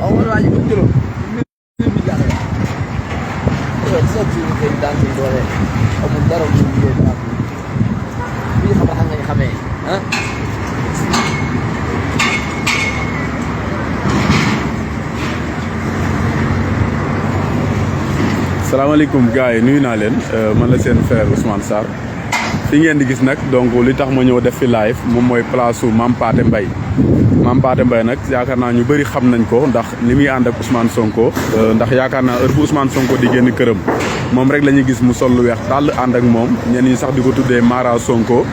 wala waa ji bu jëloon mi jàll yow sa ci ñu koy daan seen doole amul dara lu ñu liggéey dara bi xam nga xamee ah salaamaaleykum gars yi nuyu naa leen man la seen frère Ousmane Sarr fi ngeen di gis nag donc li tax ma ñëw def fi live moom mooy place su Mame Pathé Mbaye Mame Pathé Mbaye nag yaakaar naa ñu bëri xam nañ ko ndax li muy ànd ak Ousmane Sonko ndax yaakaar naa heure bu Ousmane Sonko di génn këram moom rek la ñuy gis mu sol lu weex tàll ànd ak moom ñenn ñi sax di ko tuddee Mara Sonko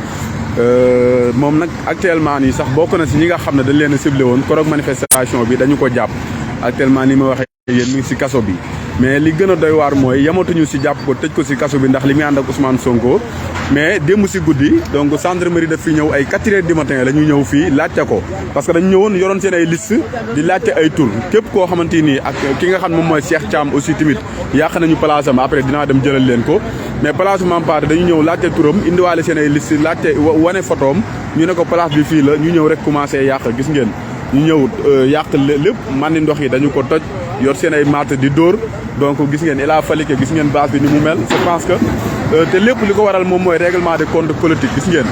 moom nag actuellement nii sax bokk na si ñi nga xam ne dañ leen a ciblé woon koroog manifestation bi dañu ko jàpp actuellement ni ma waxee yéen mi ngi si kaso bi. mais li gën a doy waar mooy yamatuñu si jàpp ko tëj ko si kaso bi ndax li muy ànd ak Ousmane Sonko mais démb si guddi donc gendarmerie daf fi ñëw ay 4 heures du matin la ñu ñëw fii laajte ko parce que dañu ñëwoon yoroon seen ay liste di laajte ay tur képp koo xamante nii ak ki nga xam moom mooy Cheikh Thiam aussi tamit yàq nañu place am après dinaa dem jëlal leen ko mais place Mame Pathé dañu ñëw laajte turam indiwaale seen ay liste laajte wane photoom ñu ne ko place bi fii la ñu ñëw rek commencé yàq gis ngeen ñu ñëw yàq lépp mandi ndox yi dañu ko toj yor seen ay matt di dóor donc gis ngeen il a fallu que gis ngeen base bi ni mu mel je pense que te lépp li ko waral moom mooy règlement de compte politique gis ngeen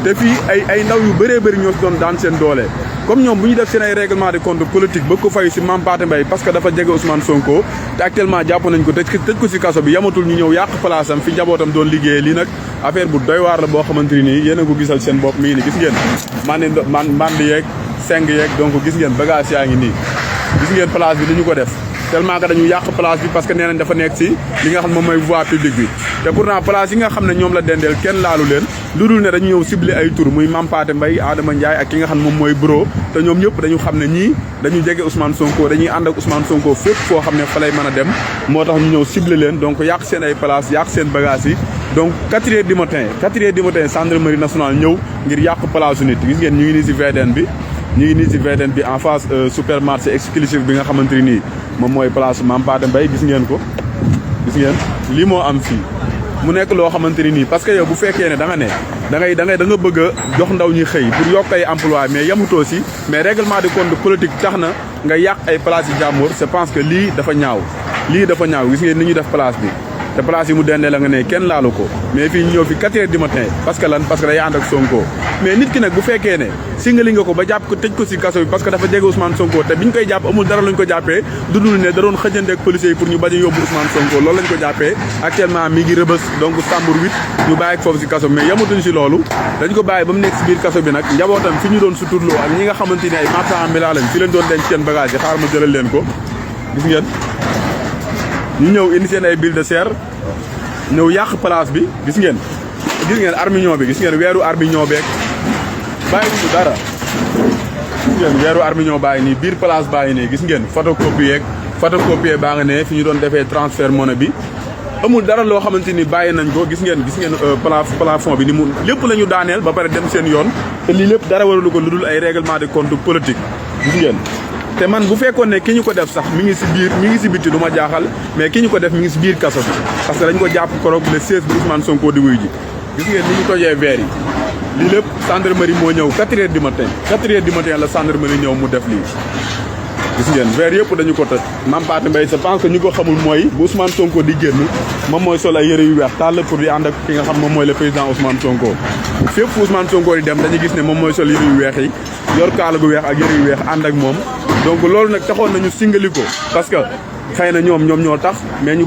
te fii ay ndaw yu bëree bëri ñoo si doon daan seen doole comme ñoom bu ñu def seen ay règlement de compte politique bëgg ko fay si Mame Pathé Mbaye parce que dafa jege Ousmane Sonko te actuellement jàpp nañ ko tëj ko si kaso bi yamatul ñu ñëw yàq place am fi njabootam doon liggéeyee lii nag affaire bu doy waar la boo xamante ni nii yéen a ko gisal seen bopp mi ngi ni gis ngeen mandi yeeg seng yeeg donc gis ngeen bagage yaa ngi nii gis ngeen place bi ni ñu ko def tellement que dañu yàq place bi parce que nee nañ dafa nekk si li nga xam moom mooy voie publique bi te pourtant place yi nga xam ne ñoom la dendeel kenn laalu leen lu dul ne dañu ñëw ciblé ay tur muy Mame Pathé Mbaye Adama Ndiaye ak ki nga xam moom mooy Bro te ñoom ñëpp dañu xam ne ñii dañu jege Ousmane Sonko dañuy ànd ak Ousmane Sonko fépp foo xam ne fa lay mën a dem moo tax ñu ñëw ciblé leen donc yàq seen ay place yàq seen bagage yi donc 4 heures du matin gendarmerie nationale ñëw ngir yàq place nit gis ngeen ñu ngi nii si VDN bi ñu ngi nii si VDN bi en face supermarché exclusif bi nga xamante ni nii moom mooy place Mame Pathé Mbaye gis ngeen ko gis ngeen lii moo am fii mu nekk loo xamante ni nii parce que yow bu fekkee ne da nga bëgg a jox ndaw ñi xëy pour yokk ay emploi mais yamutoo si mais règlement de compte politique tax na nga yàq ay place yi jàmbur je pense que lii dafa ñaaw gis ngeen ni ñu def place bi te place yi mu dendee la nga ne kenn laalu ko mais fii ñu ñëw fi 4 heures du matin parce que day ànd ak Sonko mais nit ki nag bu fekkee ne singali nga ko ba jàpp ko tëj ko si kaso bi parce que dafa jege Ousmane Sonko te biñ koy jàpp amul dara luñ ko jàppee dudul ne da doon xëjante ak policiers yi pour ñu bañ a yóbbu Ousmane Sonko loolu lañ ko jàppee actuellement mi ngi rëbës donc Sambour 8 ñu bàyyi foofu si kaso bi mais yamatuñ si loolu dañ ko bàyyi ba mu nekk si biir kaso bi nag njabootam fi ñu doon suturloo ak ñi nga xamante ni ay marchands ambulants lañ fi leen doon denc seen bagage yi xaar ma jëlal leen ko gis ngeen ñu ñëw indi seen ay bill de serre ñëw yàq place bi gis ngeen armignon bi gis ngeen weeru armignon beeg bàyyi ñu dara gis ngeen weeru armignon bàyyi nii biir place bàyyi nii gis ngeen photocopie baa nga ne fi ñu doon defee transfert monnaie bi amul dara loo xamante ni bàyyi nañ ko gis ngeen plafond bi ni mu lépp la ñu daaneel ba pare dem seen yoon te lii lépp dara waralu ko lu dul ay règlement de compte politique gis ngeen te man bu fekkoon ne ki ñu ko def sax mi ngi si biti du ma jaaxal mais ki ñu ko def mi ngi si biir kaso bi parce que dañ ko jàpp koroog le 16 bi Ousmane Sonko di wuy ji gis ngeen ni ñu tojee verre yi lii lépp gendarmerie moo ñëw 4 heures du matin la gendarmerie ñëw mu def lii gis ngeen verre yëpp dañu ko toj Mame Pathé Mbaye je pense que ñu ko xamul mooy bu Ousmane Sonko di génn moom mooy sol ay yëre yu weex tàll pour di ànd ak ki nga xam moom mooy le président Ousmane Sonko fépp fu Ousmane Sonko di dem dañuy gis ne moom mooy sol yëre yu weex yi yor kaala gu weex ak yëre yu weex ànd ak moom donc loolu nag taxoon nañu singali ko parce que xëy na ñoom ñoo tax mais ñu